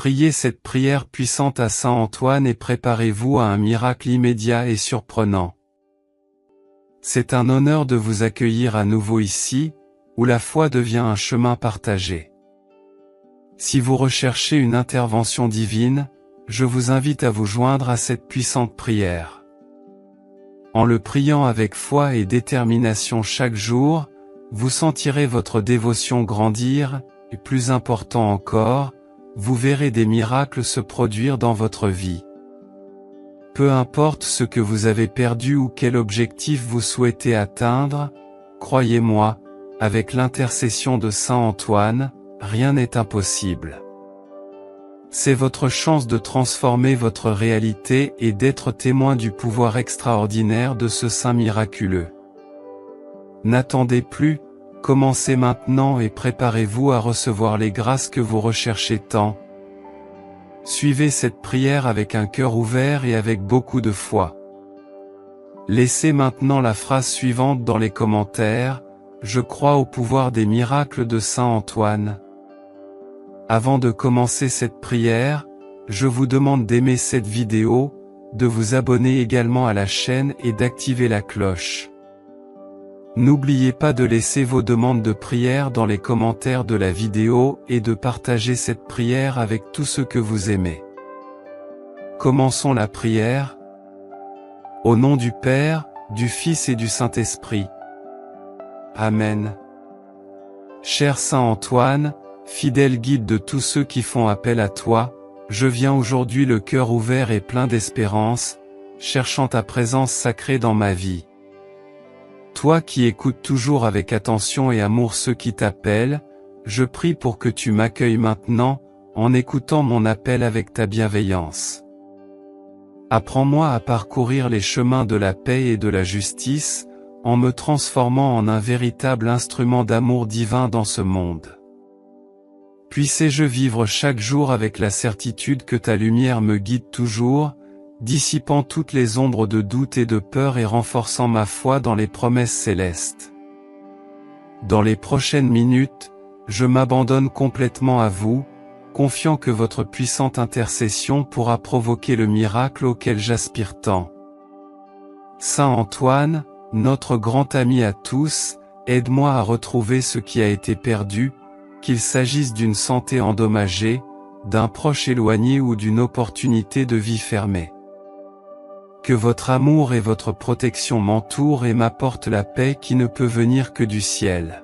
Priez cette prière puissante à Saint Antoine et préparez-vous à un miracle immédiat et surprenant. C'est un honneur de vous accueillir à nouveau ici, où la foi devient un chemin partagé. Si vous recherchez une intervention divine, je vous invite à vous joindre à cette puissante prière. En le priant avec foi et détermination chaque jour, vous sentirez votre dévotion grandir, et plus important encore, vous verrez des miracles se produire dans votre vie. Peu importe ce que vous avez perdu ou quel objectif vous souhaitez atteindre, croyez-moi, avec l'intercession de Saint Antoine, rien n'est impossible. C'est votre chance de transformer votre réalité et d'être témoin du pouvoir extraordinaire de ce saint miraculeux. N'attendez plus, commencez maintenant et préparez-vous à recevoir les grâces que vous recherchez tant. Suivez cette prière avec un cœur ouvert et avec beaucoup de foi. Laissez maintenant la phrase suivante dans les commentaires: je crois au pouvoir des miracles de Saint Antoine. Avant de commencer cette prière, je vous demande d'aimer cette vidéo, de vous abonner également à la chaîne et d'activer la cloche. N'oubliez pas de laisser vos demandes de prière dans les commentaires de la vidéo et de partager cette prière avec tous ceux que vous aimez. Commençons la prière. Au nom du Père, du Fils et du Saint-Esprit. Amen. Cher Saint Antoine, fidèle guide de tous ceux qui font appel à toi, je viens aujourd'hui le cœur ouvert et plein d'espérance, cherchant ta présence sacrée dans ma vie. Toi qui écoutes toujours avec attention et amour ceux qui t'appellent, je prie pour que tu m'accueilles maintenant, en écoutant mon appel avec ta bienveillance. Apprends-moi à parcourir les chemins de la paix et de la justice, en me transformant en un véritable instrument d'amour divin dans ce monde. Puissé-je vivre chaque jour avec la certitude que ta lumière me guide toujours, dissipant toutes les ombres de doute et de peur et renforçant ma foi dans les promesses célestes. Dans les prochaines minutes, je m'abandonne complètement à vous, confiant que votre puissante intercession pourra provoquer le miracle auquel j'aspire tant. Saint Antoine, notre grand ami à tous, aide-moi à retrouver ce qui a été perdu, qu'il s'agisse d'une santé endommagée, d'un proche éloigné ou d'une opportunité de vie fermée. Que votre amour et votre protection m'entourent et m'apportent la paix qui ne peut venir que du ciel.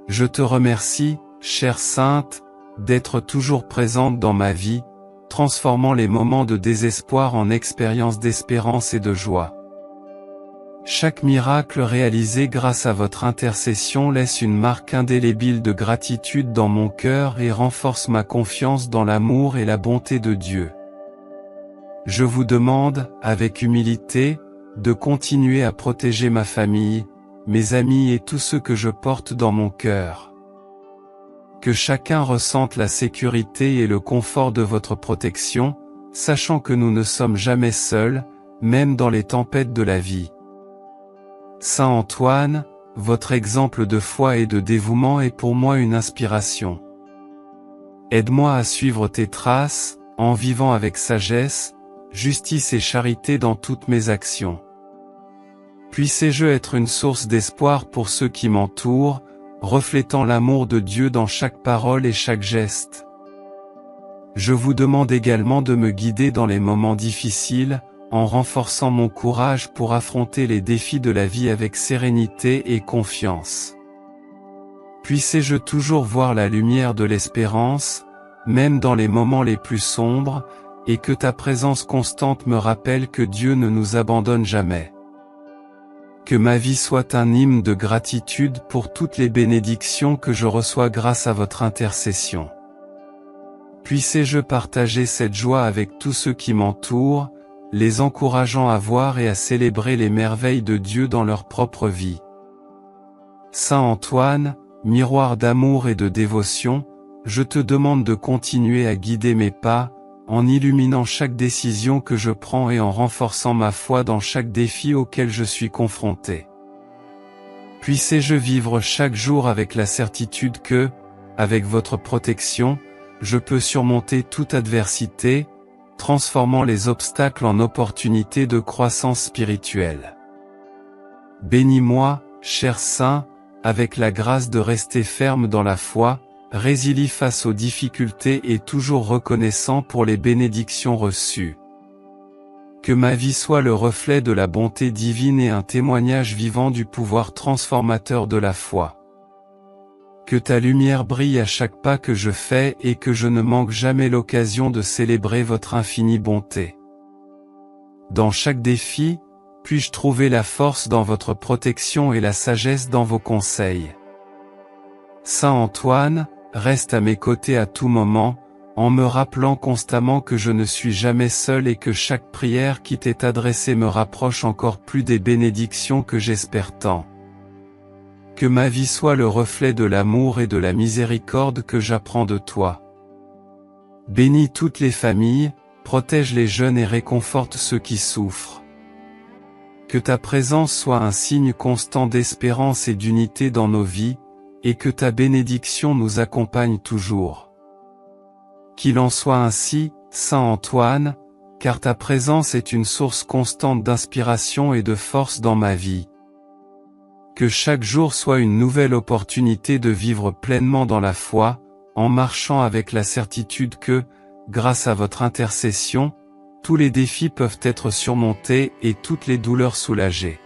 Je te remercie, chère Sainte, d'être toujours présente dans ma vie, transformant les moments de désespoir en expériences d'espérance et de joie. Chaque miracle réalisé grâce à votre intercession laisse une marque indélébile de gratitude dans mon cœur et renforce ma confiance dans l'amour et la bonté de Dieu. Je vous demande, avec humilité, de continuer à protéger ma famille, mes amis et tous ceux que je porte dans mon cœur. Que chacun ressente la sécurité et le confort de votre protection, sachant que nous ne sommes jamais seuls, même dans les tempêtes de la vie. Saint Antoine, votre exemple de foi et de dévouement est pour moi une inspiration. Aide-moi à suivre tes traces, en vivant avec sagesse, justice et charité dans toutes mes actions. Puissé-je être une source d'espoir pour ceux qui m'entourent, reflétant l'amour de Dieu dans chaque parole et chaque geste. Je vous demande également de me guider dans les moments difficiles, en renforçant mon courage pour affronter les défis de la vie avec sérénité et confiance. Puissé-je toujours voir la lumière de l'espérance, même dans les moments les plus sombres, et que ta présence constante me rappelle que Dieu ne nous abandonne jamais. Que ma vie soit un hymne de gratitude pour toutes les bénédictions que je reçois grâce à votre intercession. Puissé-je partager cette joie avec tous ceux qui m'entourent, les encourageant à voir et à célébrer les merveilles de Dieu dans leur propre vie. Saint Antoine, miroir d'amour et de dévotion, je te demande de continuer à guider mes pas, en illuminant chaque décision que je prends et en renforçant ma foi dans chaque défi auquel je suis confronté. Puissé-je vivre chaque jour avec la certitude que, avec votre protection, je peux surmonter toute adversité, transformant les obstacles en opportunités de croissance spirituelle. Bénis-moi, cher Saint, avec la grâce de rester ferme dans la foi, résilient face aux difficultés et toujours reconnaissant pour les bénédictions reçues. Que ma vie soit le reflet de la bonté divine et un témoignage vivant du pouvoir transformateur de la foi. Que ta lumière brille à chaque pas que je fais et que je ne manque jamais l'occasion de célébrer votre infinie bonté. Dans chaque défi, puis-je trouver la force dans votre protection et la sagesse dans vos conseils. Saint Antoine, reste à mes côtés à tout moment, en me rappelant constamment que je ne suis jamais seul et que chaque prière qui t'est adressée me rapproche encore plus des bénédictions que j'espère tant. Que ma vie soit le reflet de l'amour et de la miséricorde que j'apprends de toi. Bénis toutes les familles, protège les jeunes et réconforte ceux qui souffrent. Que ta présence soit un signe constant d'espérance et d'unité dans nos vies, et que ta bénédiction nous accompagne toujours. Qu'il en soit ainsi, Saint Antoine, car ta présence est une source constante d'inspiration et de force dans ma vie. Que chaque jour soit une nouvelle opportunité de vivre pleinement dans la foi, en marchant avec la certitude que, grâce à votre intercession, tous les défis peuvent être surmontés et toutes les douleurs soulagées.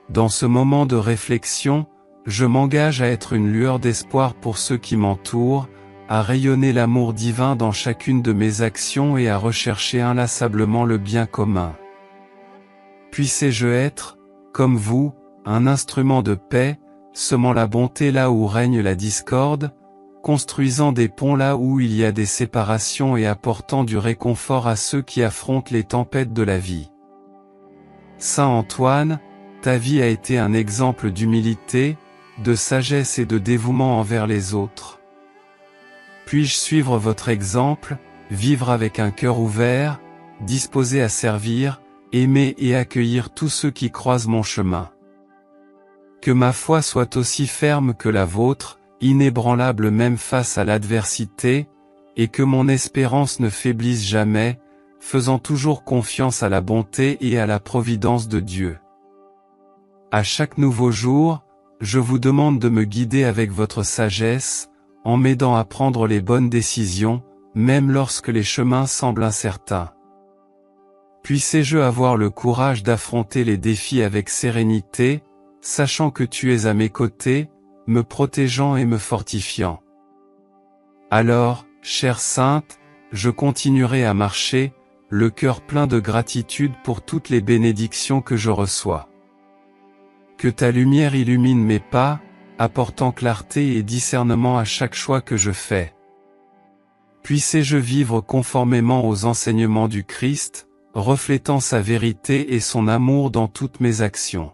Dans ce moment de réflexion, je m'engage à être une lueur d'espoir pour ceux qui m'entourent, à rayonner l'amour divin dans chacune de mes actions et à rechercher inlassablement le bien commun. Puissé-je être, comme vous, un instrument de paix, semant la bonté là où règne la discorde, construisant des ponts là où il y a des séparations et apportant du réconfort à ceux qui affrontent les tempêtes de la vie. Saint Antoine, ta vie a été un exemple d'humilité, de sagesse et de dévouement envers les autres. Puis-je suivre votre exemple, vivre avec un cœur ouvert, disposé à servir, aimer et accueillir tous ceux qui croisent mon chemin. Que ma foi soit aussi ferme que la vôtre, inébranlable même face à l'adversité, et que mon espérance ne faiblisse jamais, faisant toujours confiance à la bonté et à la providence de Dieu. À chaque nouveau jour, je vous demande de me guider avec votre sagesse, en m'aidant à prendre les bonnes décisions, même lorsque les chemins semblent incertains. Puissé-je avoir le courage d'affronter les défis avec sérénité, sachant que tu es à mes côtés, me protégeant et me fortifiant. Alors, chère Sainte, je continuerai à marcher, le cœur plein de gratitude pour toutes les bénédictions que je reçois. Que ta lumière illumine mes pas, apportant clarté et discernement à chaque choix que je fais. Puissé-je vivre conformément aux enseignements du Christ, reflétant sa vérité et son amour dans toutes mes actions.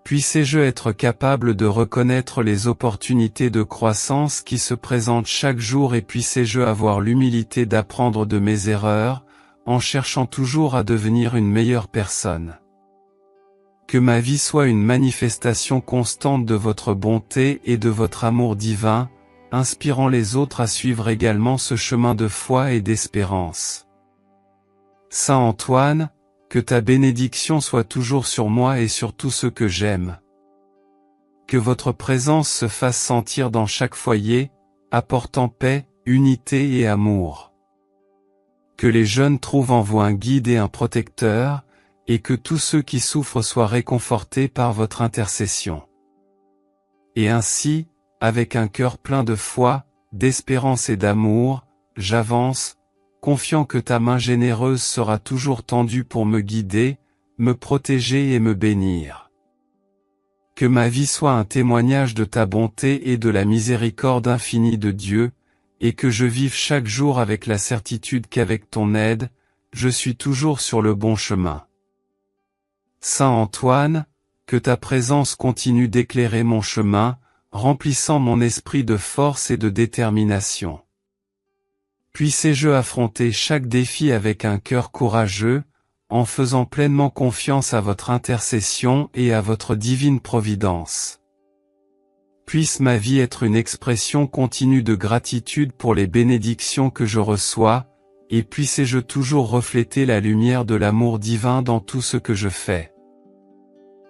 Puissé-je être capable de reconnaître les opportunités de croissance qui se présentent chaque jour et puissé-je avoir l'humilité d'apprendre de mes erreurs, en cherchant toujours à devenir une meilleure personne. Que ma vie soit une manifestation constante de votre bonté et de votre amour divin, inspirant les autres à suivre également ce chemin de foi et d'espérance. Saint Antoine, que ta bénédiction soit toujours sur moi et sur tous ceux que j'aime. Que votre présence se fasse sentir dans chaque foyer, apportant paix, unité et amour. Que les jeunes trouvent en vous un guide et un protecteur, et que tous ceux qui souffrent soient réconfortés par votre intercession. Et ainsi, avec un cœur plein de foi, d'espérance et d'amour, j'avance, confiant que ta main généreuse sera toujours tendue pour me guider, me protéger et me bénir. Que ma vie soit un témoignage de ta bonté et de la miséricorde infinie de Dieu, et que je vive chaque jour avec la certitude qu'avec ton aide, je suis toujours sur le bon chemin. Saint Antoine, que ta présence continue d'éclairer mon chemin, remplissant mon esprit de force et de détermination. Puissé-je affronter chaque défi avec un cœur courageux, en faisant pleinement confiance à votre intercession et à votre divine providence. Puisse ma vie être une expression continue de gratitude pour les bénédictions que je reçois, et puisse-je toujours refléter la lumière de l'amour divin dans tout ce que je fais.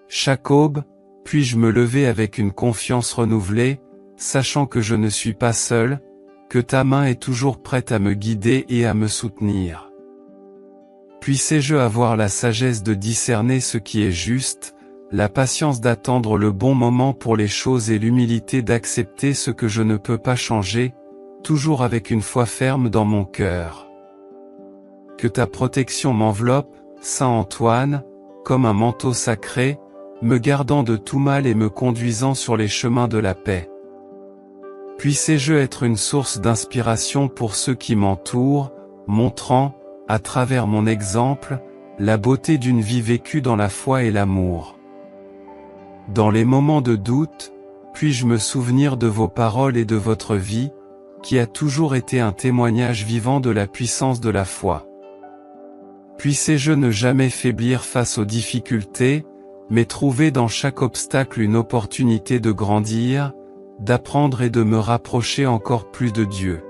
Chaque aube, puis-je me lever avec une confiance renouvelée, sachant que je ne suis pas seul, que ta main est toujours prête à me guider et à me soutenir. Puisse-je avoir la sagesse de discerner ce qui est juste, la patience d'attendre le bon moment pour les choses et l'humilité d'accepter ce que je ne peux pas changer, toujours avec une foi ferme dans mon cœur. Que ta protection m'enveloppe, Saint Antoine, comme un manteau sacré, me gardant de tout mal et me conduisant sur les chemins de la paix. Puisse-je être une source d'inspiration pour ceux qui m'entourent, montrant, à travers mon exemple, la beauté d'une vie vécue dans la foi et l'amour. Dans les moments de doute, puis-je me souvenir de vos paroles et de votre vie, qui a toujours été un témoignage vivant de la puissance de la foi. Puisse-je ne jamais faiblir face aux difficultés, mais trouver dans chaque obstacle une opportunité de grandir, d'apprendre et de me rapprocher encore plus de Dieu.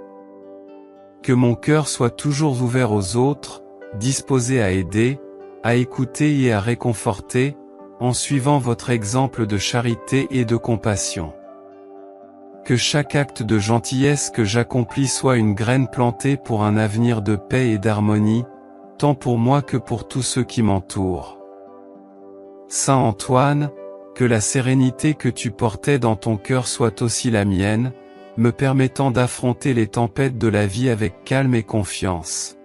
Que mon cœur soit toujours ouvert aux autres, disposé à aider, à écouter et à réconforter, en suivant votre exemple de charité et de compassion. Que chaque acte de gentillesse que j'accomplis soit une graine plantée pour un avenir de paix et d'harmonie, tant pour moi que pour tous ceux qui m'entourent. Saint Antoine, que la sérénité que tu portais dans ton cœur soit aussi la mienne, me permettant d'affronter les tempêtes de la vie avec calme et confiance.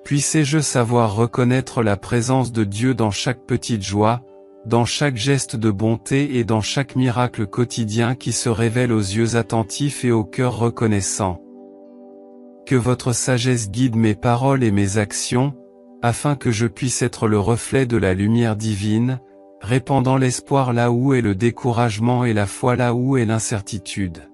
Puisse-je savoir reconnaître la présence de Dieu dans chaque petite joie, dans chaque geste de bonté et dans chaque miracle quotidien qui se révèle aux yeux attentifs et au cœur reconnaissant. Que votre sagesse guide mes paroles et mes actions, afin que je puisse être le reflet de la lumière divine, répandant l'espoir là où est le découragement et la foi là où est l'incertitude.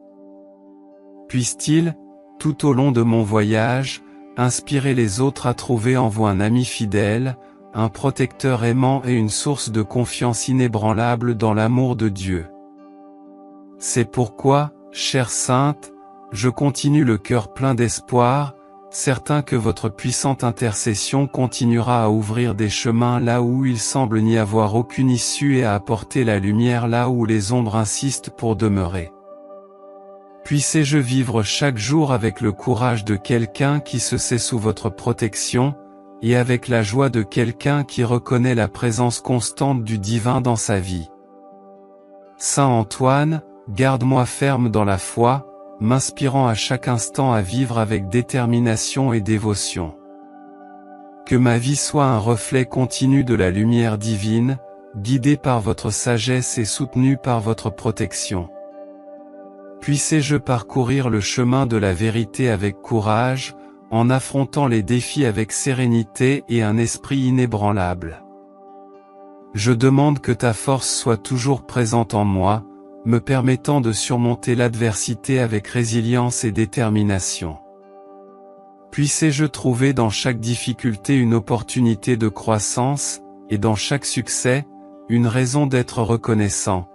Puisse-t-il, tout au long de mon voyage, inspirer les autres à trouver en vous un ami fidèle, un protecteur aimant et une source de confiance inébranlable dans l'amour de Dieu. C'est pourquoi, chère Sainte, je continue le cœur plein d'espoir, certain que votre puissante intercession continuera à ouvrir des chemins là où il semble n'y avoir aucune issue et à apporter la lumière là où les ombres insistent pour demeurer. Puisse-je vivre chaque jour avec le courage de quelqu'un qui se sait sous votre protection, et avec la joie de quelqu'un qui reconnaît la présence constante du divin dans sa vie. Saint Antoine, garde-moi ferme dans la foi, m'inspirant à chaque instant à vivre avec détermination et dévotion. Que ma vie soit un reflet continu de la lumière divine, guidée par votre sagesse et soutenue par votre protection. Puisse-je parcourir le chemin de la vérité avec courage, en affrontant les défis avec sérénité et un esprit inébranlable. Je demande que ta force soit toujours présente en moi, me permettant de surmonter l'adversité avec résilience et détermination. Puisse-je trouver dans chaque difficulté une opportunité de croissance, et dans chaque succès, une raison d'être reconnaissant.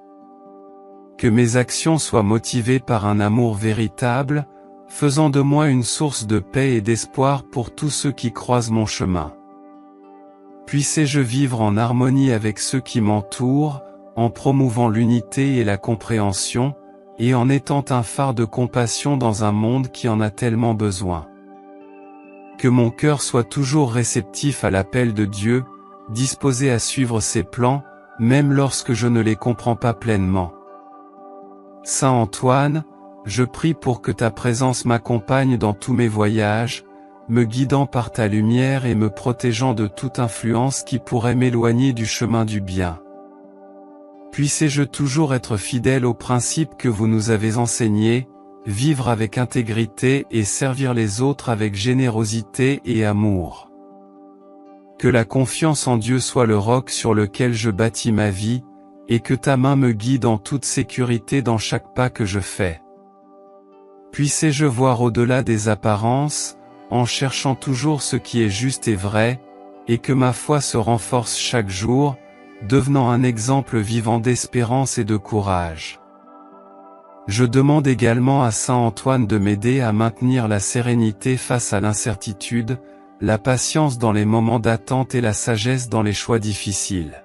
Que mes actions soient motivées par un amour véritable, faisant de moi une source de paix et d'espoir pour tous ceux qui croisent mon chemin. Puisse-je vivre en harmonie avec ceux qui m'entourent, en promouvant l'unité et la compréhension, et en étant un phare de compassion dans un monde qui en a tellement besoin. Que mon cœur soit toujours réceptif à l'appel de Dieu, disposé à suivre ses plans, même lorsque je ne les comprends pas pleinement. Saint Antoine, je prie pour que ta présence m'accompagne dans tous mes voyages, me guidant par ta lumière et me protégeant de toute influence qui pourrait m'éloigner du chemin du bien. Puisse-je toujours être fidèle aux principes que vous nous avez enseignés, vivre avec intégrité et servir les autres avec générosité et amour. Que la confiance en Dieu soit le roc sur lequel je bâtis ma vie, et que ta main me guide en toute sécurité dans chaque pas que je fais. Puisse-je voir au-delà des apparences, en cherchant toujours ce qui est juste et vrai, et que ma foi se renforce chaque jour, devenant un exemple vivant d'espérance et de courage. Je demande également à Saint Antoine de m'aider à maintenir la sérénité face à l'incertitude, la patience dans les moments d'attente et la sagesse dans les choix difficiles.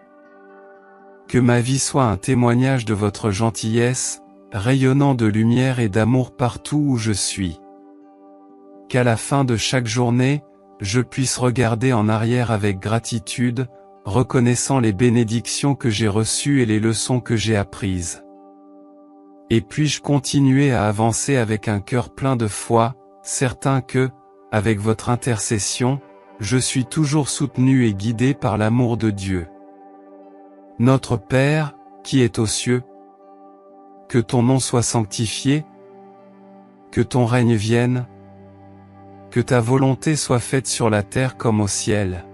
Que ma vie soit un témoignage de votre gentillesse, rayonnant de lumière et d'amour partout où je suis. Qu'à la fin de chaque journée, je puisse regarder en arrière avec gratitude, reconnaissant les bénédictions que j'ai reçues et les leçons que j'ai apprises. Et puis-je continuer à avancer avec un cœur plein de foi, certain que, avec votre intercession, je suis toujours soutenu et guidé par l'amour de Dieu. Notre Père, qui est aux cieux, que ton nom soit sanctifié, que ton règne vienne, que ta volonté soit faite sur la terre comme au ciel.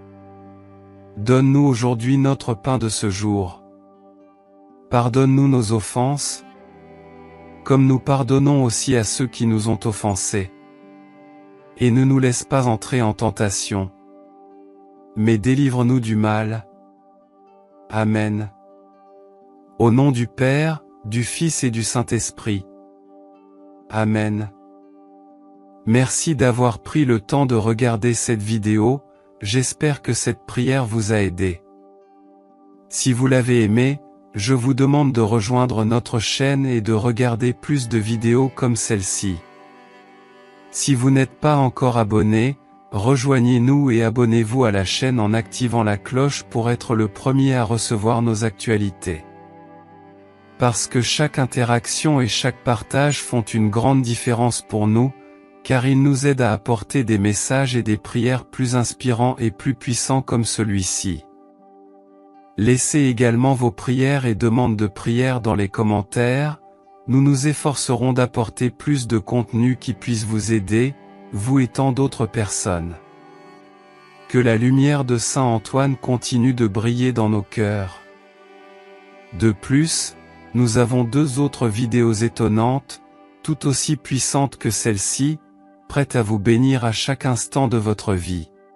Donne-nous aujourd'hui notre pain de ce jour. Pardonne-nous nos offenses, comme nous pardonnons aussi à ceux qui nous ont offensés. Et ne nous laisse pas entrer en tentation, mais délivre-nous du mal. Amen. Au nom du Père, du Fils et du Saint-Esprit. Amen. Merci d'avoir pris le temps de regarder cette vidéo, j'espère que cette prière vous a aidé. Si vous l'avez aimé, je vous demande de rejoindre notre chaîne et de regarder plus de vidéos comme celle-ci. Si vous n'êtes pas encore abonné, rejoignez-nous et abonnez-vous à la chaîne en activant la cloche pour être le premier à recevoir nos actualités. Parce que chaque interaction et chaque partage font une grande différence pour nous, car ils nous aident à apporter des messages et des prières plus inspirants et plus puissants comme celui-ci. Laissez également vos prières et demandes de prière dans les commentaires, nous nous efforcerons d'apporter plus de contenu qui puisse vous aider, vous et tant d'autres personnes. Que la lumière de Saint Antoine continue de briller dans nos cœurs. De plus, nous avons 2 autres vidéos étonnantes, tout aussi puissantes que celle-ci, prêtes à vous bénir à chaque instant de votre vie.